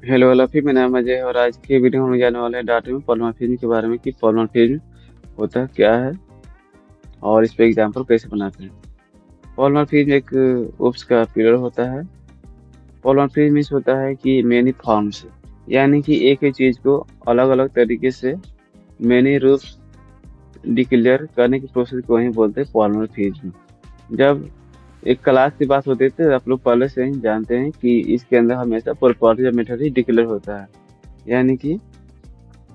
Hello लफी, मेरा नाम अजय है और आज की वीडियो में जाने वाले हैं डाटा में पॉलीमॉर्फिज्म के बारे में कि पॉलीमॉर्फिज्म होता क्या है और इस पे एग्जांपल कैसे बनाते हैं। पॉलीमॉर्फिज्म एक उप्स का पिलर होता है। पॉलीमॉर्फिज्म मीन्स होता है कि मेनी फॉर्म्स, यानी कि एक ही चीज को अलग अलग तरीके से मेनी रूप डिक्लेयर करने की प्रोसेस को ही बोलते हैं पॉलीमॉर्फिज्म। जब एक क्लास की बात होती है तो आप लोग पहले से ही जानते हैं कि इसके अंदर हमेशा प्रॉपर्टी या मेथड ही डिक्लेयर होता है, यानी कि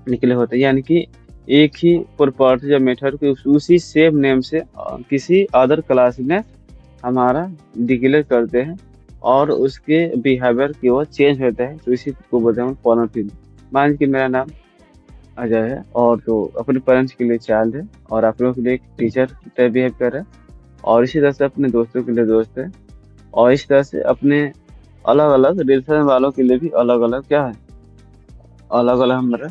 निकले होते हैं, यानी कि एक ही प्रॉपर्टी या मेथड को उसी सेम नेम से किसी अदर क्लास में हमारा डिक्लेयर करते हैं और उसके बिहेवियर की वो चेंज होता है, तो इसी को बोलते हैं पॉलिमॉर्फिज्म। मान लीजिए कि मेरा नाम अजय है और तो अपने पेरेंट्स के लिए चाइल्ड है और आप लोगों के लिए एक टीचर टाइप बिहेव कर रहा है और इसी तरह से अपने दोस्तों के लिए दोस्त है और इस तरह से अपने अलग अलग रिलेशन वालों के लिए भी अलग अलग क्या है, अलग अलग हमारा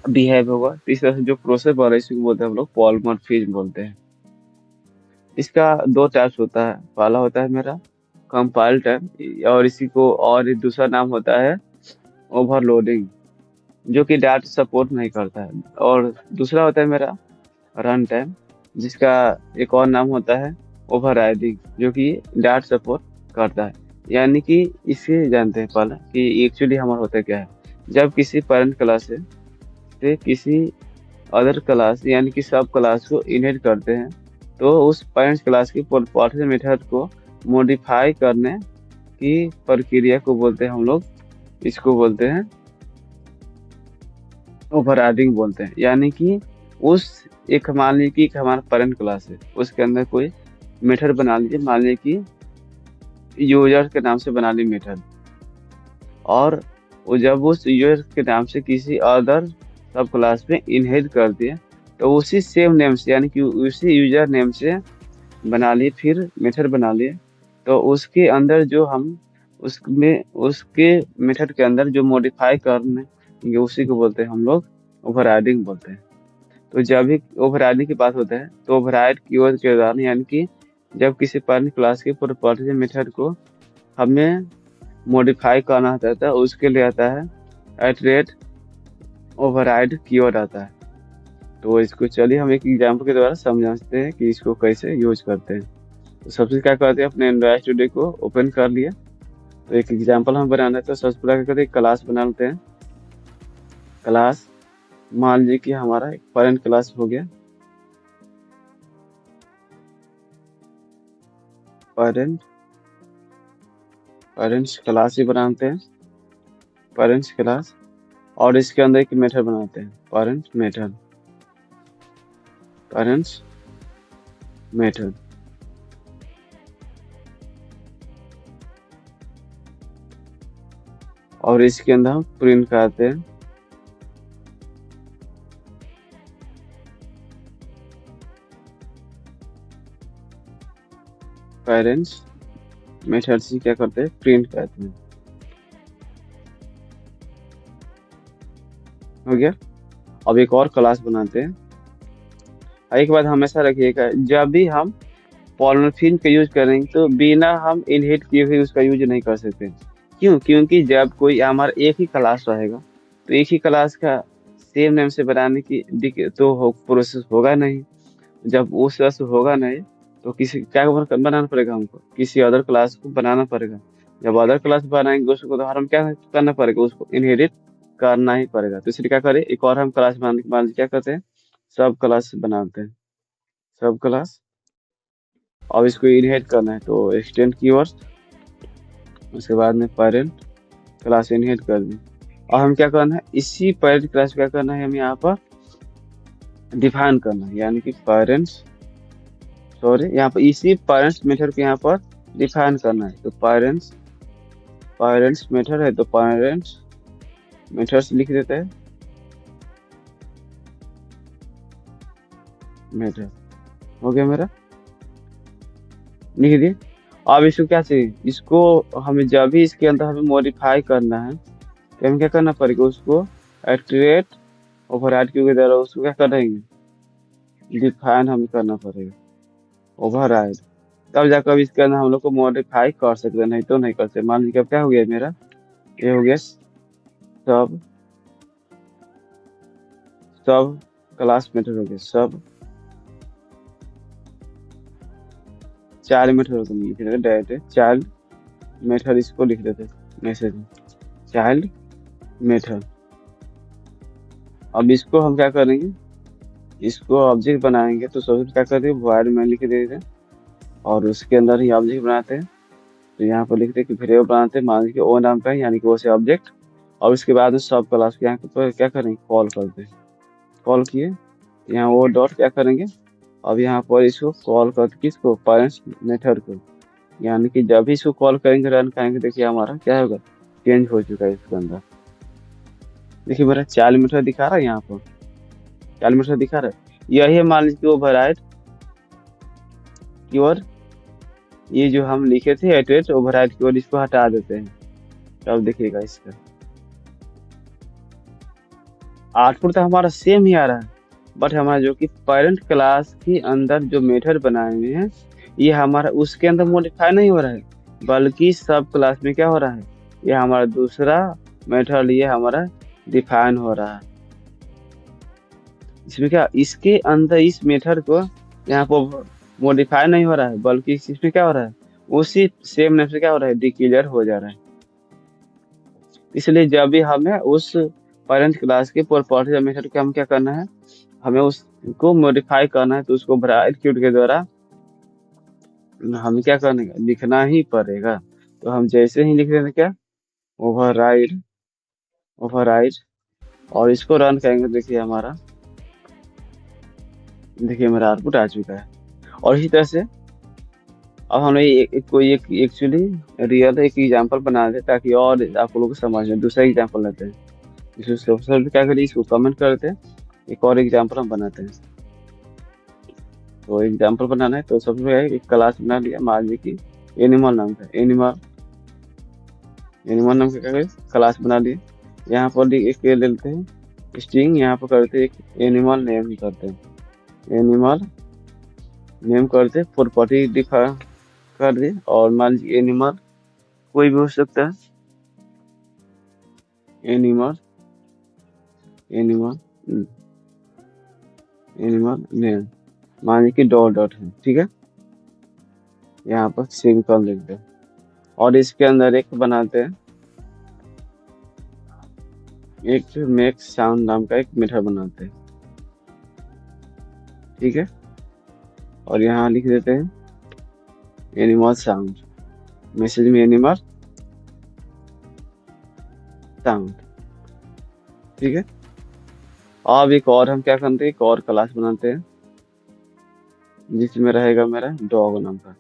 बिहेव होगा। तो इस तरह से जो प्रोसेस हो रहा है इसी को बोलते हैं हम लोग पॉलीमॉर्फिज्म बोलते हैं। इसका दो टाइप्स होता है। पहला होता है मेरा कंपाइल टाइप और इसी को और दूसरा नाम होता है ओवरलोडिंग, जो कि डाटा सपोर्ट नहीं करता है। और दूसरा होता है मेरा रन टाइम, जिसका एक और नाम होता है ओवरराइडिंग, जो कि डाटा सपोर्ट करता है। यानी कि इसे जानते हैं पहले कि एक्चुअली हमारा होता क्या है। जब किसी पेरेंट क्लास से किसी अदर क्लास यानी कि सब क्लास को इनहेरिट करते हैं, तो उस पेरेंट्स क्लास की प्रॉपर्टी मेथड को मॉडिफाई करने की प्रक्रिया को बोलते हैं हम लोग, इसको बोलते हैं ओवरराइडिंग बोलते हैं। यानी कि उस एक मान लीजिए कि एक हमारा पेरेंट क्लास है, उसके अंदर कोई मेथड बना लीजिए, मान लीजिए कि यूजर के नाम से बना ली मेथड, और वो जब उस यूजर के नाम से किसी अदर सब क्लास में इनहेरिट कर दिए, तो उसी सेम नेम से यानी कि उसी यूजर नेम से बना लिए, फिर मेथड बना लिए, तो उसके अंदर जो हम उसमें उसके मेथड के अंदर जो मॉडिफाई करने उसी को बोलते हैं हम लोग ओवरराइडिंग बोलते हैं। तो जब भी ओवरराइडिंग की बात होता है तो ओवरराइड कीवर्ड के उदाहरण, यानी कि जब किसी पैरेंट क्लास की प्रॉपर्टी मेथड को हमें मॉडिफाई करना चाहता है, उसके लिए आता है एट ओवरराइड कीवर्ड आता है। तो इसको चलिए हम एक एग्जांपल के द्वारा समझाते हैं कि इसको कैसे यूज करते हैं। तो सबसे क्या करते हैं, अपने एंड्रॉइड स्टूडियो को ओपन कर लिया। तो एक एग्जांपल हम बनाना है तो सबसे पहले क्या करते हैं, क्लास बना लेते हैं। क्लास मान लीजिए कि हमारा एक पेरेंट क्लास हो गया, पेरेंट पेरेंट्स क्लास ही बनाते हैं, पेरेंट्स क्लास, और इसके अंदर एक मेथड बनाते हैं पेरेंट्स मेथड, पेरेंट्स मेथड। और इसके अंदर हम प्रिंट करते हैं पेरेंट्स मेथड से क्या करते हैं, प्रिंट करते हैं। हो गया। अब एक और क्लास बनाते हैं। एक बात हमेशा रखिएगा, जब भी हम पॉलीमॉर्फिज्म का यूज करेंगे तो बिना हम इनहेरिट किए हुए उसका यूज नहीं कर सकते। क्यों? क्योंकि जब कोई हमारा एक ही क्लास रहेगा तो एक ही क्लास का सेम नेम से बनाने की तो प्रोसेस होगा नहीं। जब उस तरह से होगा नहीं तो किसी क्या बनाना पड़ेगा, हमको किसी अदर क्लास को बनाना पड़ेगा। जब अदर क्लास बनाएंगे उसको तो हम क्या करना पड़ेगा, उसको इनहेरिट करना ही पड़ेगा। तो इसलिए क्या करें, एक और हम क्लास बनाने के बाद क्या करते हैं, सब क्लास बनाते हैं, सब क्लास। अब इसको इनहेरिट करना है तो एक्सटेंड कीवर्ड, उसके बाद में पेरेंट क्लास इनहेरिट कर दी। और हम क्या करना है, इसी पेरेंट क्लास क्या करना है, हम यहाँ पर डिफाइन करना है, यानी कि पेरेंट्स, सॉरी यहाँ पर इसी पेरेंट्स मेथड के यहाँ पर डिफाइन करना है। तो पेरेंट्स पेरेंट्स मेथड है तो पेरेंट्स मेथड्स लिख देते हैं, मेथड हो गया मेरा, लिख दिए। अब इसको क्या चाहिए, इसको हमें जब भी इसके अंदर हमें मॉडिफाई करना है तो हमें क्या करना पड़ेगा, उसको एट्रेट ओवरराइड के द्वारा उसको क्या करेंगे, डिफाइन हमें करना पड़ेगा ओवरराइड। तब जाकर इसके अंदर हम लोग को मॉडिफाई कर सकते हैं, नहीं तो नहीं कर सकते। मान लीजिए अब क्या हो गया मेरा, ये हो गया सब सब क्लास मेथड हो गया सब चाइल्ड मेथड को लिख देते डायरेक्ट चाइल्ड मेथड इसको लिख देते मैसेज में चाइल्ड मेथड। अब इसको हम क्या करेंगे, इसको ऑब्जेक्ट बनाएंगे तो सबसे क्या करते हैं वॉइड में लिख देते हैं और उसके अंदर ही ऑब्जेक्ट बनाते हैं। तो यहाँ पर लिखते हैं कि वेरिएबल बनाते हैं, मान लीजिए ओ नाम का है यानी कि वो से ऑब्जेक्ट, और उसके बाद में सब क्लास के यहाँ पर क्या करेंगे कॉल करते हैं। कॉल किए यहाँ वो डॉट क्या करेंगे, अब यहाँ पर इसको कॉल करते किसको पेरेंट्स मेथड को, यानी कि जब भी इसको कॉल करेंगे रन करेंगे देखिए हमारा क्या होगा चेंज हो चुका है इसके अंदर। देखिए मेरा चाइल्ड मेथड दिखा रहा है, यहाँ पर चाइल्ड मेथड दिखा रहा है, यही है मान लीजिए ओवरराइड कीवर्ड, ये जो हम लिखे थे एटरेट ओवरराइड कीवर्ड इसको हटा देते हैं। तो अब देखिएगा इसका आउटपुट तो हमारा सेम ही आ रहा है, बट हमारा जो कि पेरेंट क्लास के अंदर जो मेथड बनाए हुए हैं ये हमारा उसके अंदर मॉडिफाई नहीं हो रहा है, बल्कि सब क्लास में क्या हो रहा है ये हमारा दूसरा मेथड ये हमारा डिफाइन हो रहा है। इसमें क्या इसके अंदर इस मेथड को यहाँ पर मॉडिफाई नहीं हो रहा है, बल्कि इसमें क्या हो रहा है उसी सेम नेम से क्या हो रहा है डिक्लेयर हो जा रहा है। इसलिए जब भी हमें उस पेरेंट क्लास के प्रॉपर्टी या मेथड को हम क्या करना है, हमें उसको मॉडिफाई करना है तो उसको ब्राइट क्यूट के द्वारा हमें क्या करने का लिखना ही पड़ेगा। तो हम जैसे ही लिख देंगे क्या ओवरराइड ओवरराइड और इसको रन करेंगे देखिए हमारा देखिए मेरा आउटपुट आ चुका है। और इसी तरह से अब हमें कोई एक एक्चुअली रियल एक एग्जांपल बना दे ताकि और आप लोगों को समझ में दूसरा एग्जांपल लेते हैं। इसको सबसे पहले क्या करिए इसको कमेंट करते हैं, एक और एग्जांपल हम बनाते हैं। तो एग्जांपल बनाना है तो सबसे पहले एक क्लास बना लिया, मान लीजिए कि एनिमल नाम का एनिमल एनिमल नाम का क्या क्लास बना लिए। यहाँ पर एक ले लेते हैं स्ट्रिंग, यहाँ पर करते हैं एक एनिमल नेम करते हैं एनिमल नेम करते प्रॉपर्टी दिखा कर दिए और मान लीजिए एनिमल कोई भी हो सकता है एनिमल एनिमल एनिमल नेम मान लीजिए कि डॉट डॉट है, ठीक है यहाँ पर सिंपल लिखते हैं और इसके अंदर एक बनाते हैं एक मेक साउंड नाम का एक मेथड बनाते हैं, ठीक है और यहाँ लिख देते हैं एनिमल साउंड, मैसेज में एनिमल साउंड, ठीक है। अब एक और हम क्या करते हैं एक और क्लास बनाते हैं जिसमें रहेगा मेरा डॉग नाम का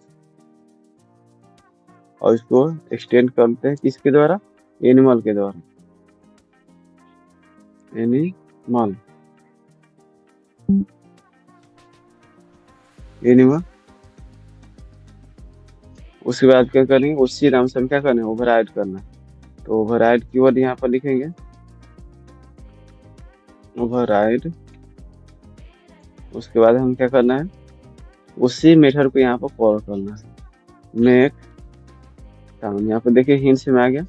और इसको एक्सटेंड करते हैं किसके द्वारा एनिमल के द्वारा एनिमल एनिमल। उसके बाद क्या करेंगे उसी नाम से हम क्या करना है ओवरराइड करना है। तो ओवरराइड कीवर्ड यहाँ पर लिखेंगे ओवरराइड, उसके बाद हम क्या करना है उसी मेथड को यहाँ पर कॉल करना है मेक साउंड। यहाँ पर देखिए हिंट्स में आ गया,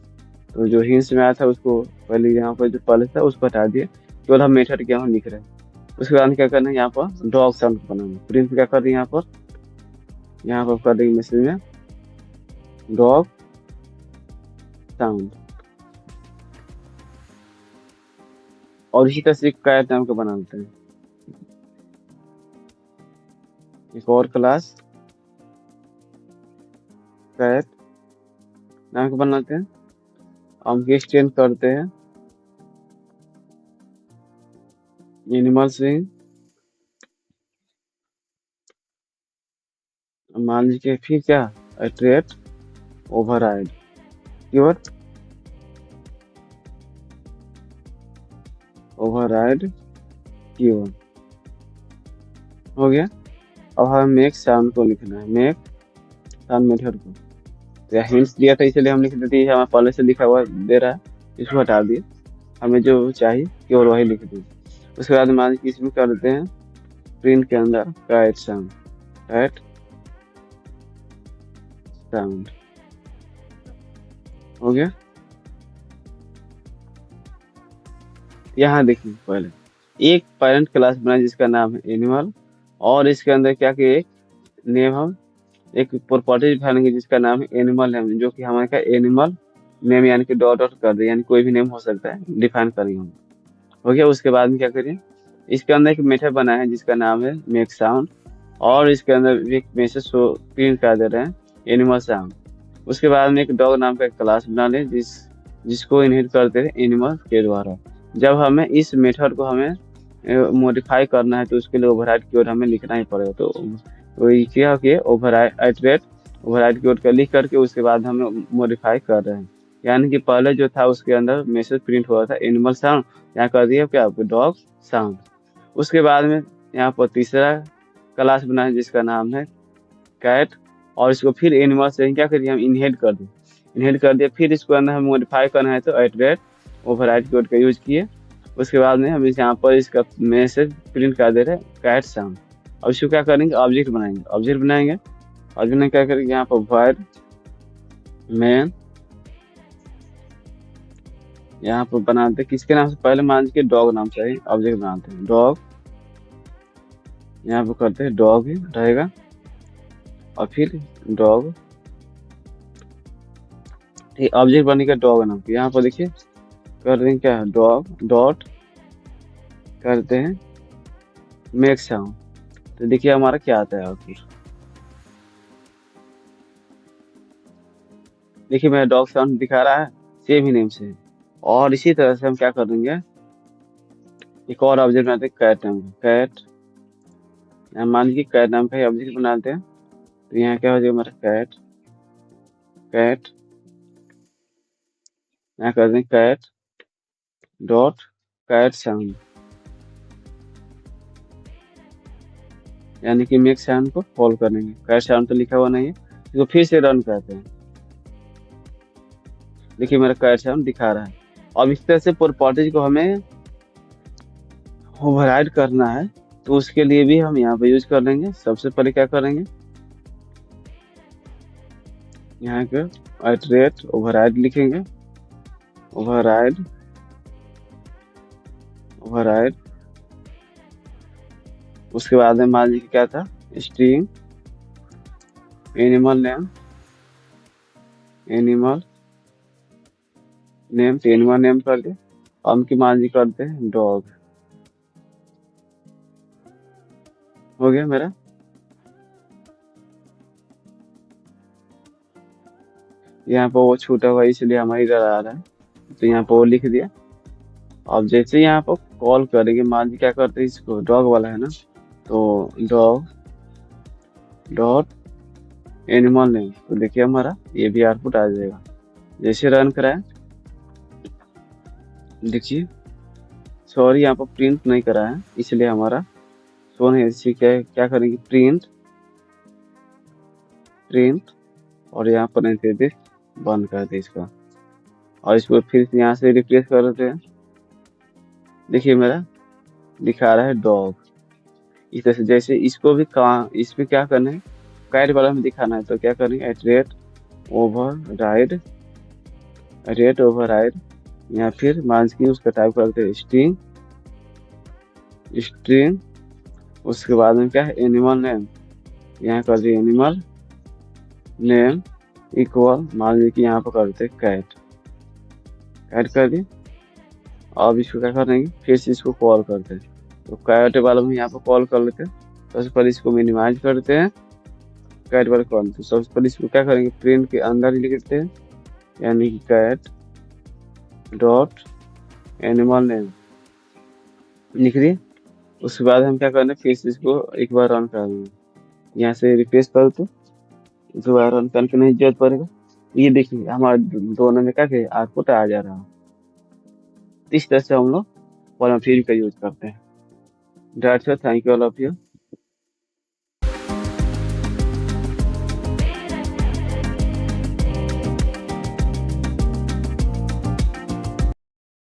तो जो हिंट्स में आया था उसको पहले यहाँ पर जो पहले था उसको हटा दिए, केवल हम मेथड क्या हम लिख रहे हैं। उसके बाद क्या करना है यहाँ पर डॉग साउंड बनाना है, प्रिंट क्या कर दें यहाँ पर कर देंगे मैसेज में डॉग साउंड और इसी तरह से कैट नाम का बनाते हैं एक और क्लास कैट नाम का बनाते हैं, हम एक्सटेंड करते हैं एनिमल से मान लीजिए फिर क्या एट्रेट ओवरराइड कीवर्ड ओवरराइड कीवर्ड हो गया। अब हमें मेक साउंड को लिखना है मेक साउंड मेथड को, तो हिंट्स दिया था इसलिए हम लिख देते हैं हमारे पहले से लिखा हुआ दे रहा है इसको हटा दिए, हमें जो चाहिए केवल वही लिख दिए। उसके बाद मान लीजिए इसमें कर देते हैं प्रिंट के अंदर कैट साउंड कैट साउंड हो गया। यहाँ देखिए पहले एक पेरेंट क्लास बना जिसका नाम है एनिमल, और इसके अंदर क्या कि एक नेम हम एक प्रॉपर्टी डालेंगे जिसका नाम है एनिमल नेम, जो कि हमारे का एनिमल नेम यानी कि डॉट डॉट कर दे, यानी कोई भी नेम हो सकता है, डिफाइन करेंगे हम। हो गया। उसके बाद में क्या करिए, इसके अंदर एक मेथड बना है जिसका नाम है मेक साउंड, और इसके अंदर एक मैसेज प्रिंट कर दे रहे हैं एनिमल साउंड। उसके बाद में एक डॉग नाम का एक क्लास बना ले जिसको इनहेरिट करते हैं एनिमल के द्वारा। जब हमें इस मेथड को हमें मॉडिफाई करना है तो उसके लिए ओवरराइड कीवर्ड हमें लिखना ही पड़ेगा। तो ये क्या किए, ओवरराइड कीवर्ड का लिख करके उसके बाद हम मॉडिफाई कर रहे हैं। यानी कि पहले जो था उसके अंदर मैसेज प्रिंट हुआ था एनिमल साउंड, यहाँ कर दिया क्या डॉग साउंड। उसके बाद में यहाँ पर तीसरा क्लास बना है जिसका नाम है कैट, और इसको फिर एनिमल से क्या करिए हम इनहेरिट कर दिया। फिर इसको अंदर हम मॉडिफाई करना है तो एटरेट ओवरराइड कीवर्ड का यूज किए। उसके बाद में हम यहाँ पर इसका मैसेज प्रिंट कर दे रहे हैं कैट साउंड। अब इसको क्या करेंगे, ऑब्जेक्ट बनाएंगे। ऑब्जेक्ट क्या करेंगे, यहाँ पर void मैन यहाँ पर बनाते हैं किसके नाम से, पहले मान के डॉग नाम से ऑब्जेक्ट बनाते हैं डॉग, यहाँ पर करते हैं डॉग ही रहेगा, और फिर डॉग ठीक ऑब्जेक्ट बनने का डॉग नाम के यहाँ पर देखिए कर देंगे क्या डॉग डॉट करते हैं मेक साउंड। तो देखिए हमारा क्या आता है आउटपुट, देखिए मेरा डॉग साउंड दिखा रहा है सेम ही नेम से। और इसी तरह से हम क्या कर देंगे, एक और ऑब्जेक्ट बनाते हैं कैट नाम का, कैट मान लीजिए कैट नाम का ही ऑब्जेक्ट बनाते हैं। तो यहाँ क्या हो जाएगा हमारा कैट कैट यहाँ कर देंगे कैट डॉट कैट साउंड, यानी कि मेक साउंड को कॉल करेंगे। कैट साउंड तो लिखा हुआ नहीं है, इसको फिर से रन करते हैं। देखिए मेरा कैट साउंड दिखा रहा है। अब इस तरह से प्रॉपर्टीज को हमें ओवरराइड करना है, तो उसके लिए भी हम यहाँ पे यूज कर लेंगे। सबसे पहले क्या करेंगे, यहाँ के एटरेट ओवरराइड लिखेंगे, ओवरराइड उसके बाद में मान लीजिए क्या था स्ट्रिंग एनिमल नेम तो एनिमल नेम कर दे, हम की मान लीजिए करते हैं डॉग। हो गया मेरा। यहाँ पर वो छूटा हुआ इसलिए हमारी इधर आ रहा है, तो यहाँ पर वो लिख दिया। अब जैसे यहाँ पर कॉल करेंगे, मान लीजिए क्या करते हैं इसको डॉग वाला है ना, तो डॉग डॉट एनिमल नेम, तो देखिए हमारा ये भी आउटपुट आ जाएगा। जैसे रन कराए देखिए, सॉरी यहाँ पर प्रिंट नहीं करा है इसलिए हमारा शो नहीं। इसी क्या करेंगे प्रिंट और यहाँ पर नहीं दे बंद कर दे इसका, और इसको फिर यहाँ से रिप्लेस कर देते हैं। देखिए मेरा दिखा रहा है डॉग। इस तरह से जैसे इसको भी इसमें क्या करना है, कैट वाला में दिखाना है, तो क्या करेंगे एट ओवरराइड या फिर मान की उसका टाइप करते हैं स्ट्रिंग उसके बाद में क्या है एनिमल नेम, यहाँ कर दिए एनिमल नेम इक्वल मान लीजिए कि यहाँ पर करते हैं कैट कर दिए। अब इसको क्या करेंगे, फिर से इसको कॉल करते हैं, तो कैट वाला में यहाँ पर कॉल कर लेते हैं। सबसे पहले इसको मिनिमाइज करते हैं कैट वाले कॉल, तो सबसे पहले इसको क्या करेंगे प्रिंट के अंदर ही लिखते हैं, यानी कि कैट डॉट एनिमल नेम लिख दिए। उसके बाद हम क्या करना है, फिर से इसको एक बार रन कर देंगे, यहाँ से रिफ्रेश कर दो, दोबारा रन करने की नहीं जरूरत पड़ेगा। ये देखिए हमारे दोनों में क्या आउटपुट आ जा रहा है। इस तरह से हम लोग कॉलम फील्ड का यूज करते हैं। Thank you all of you.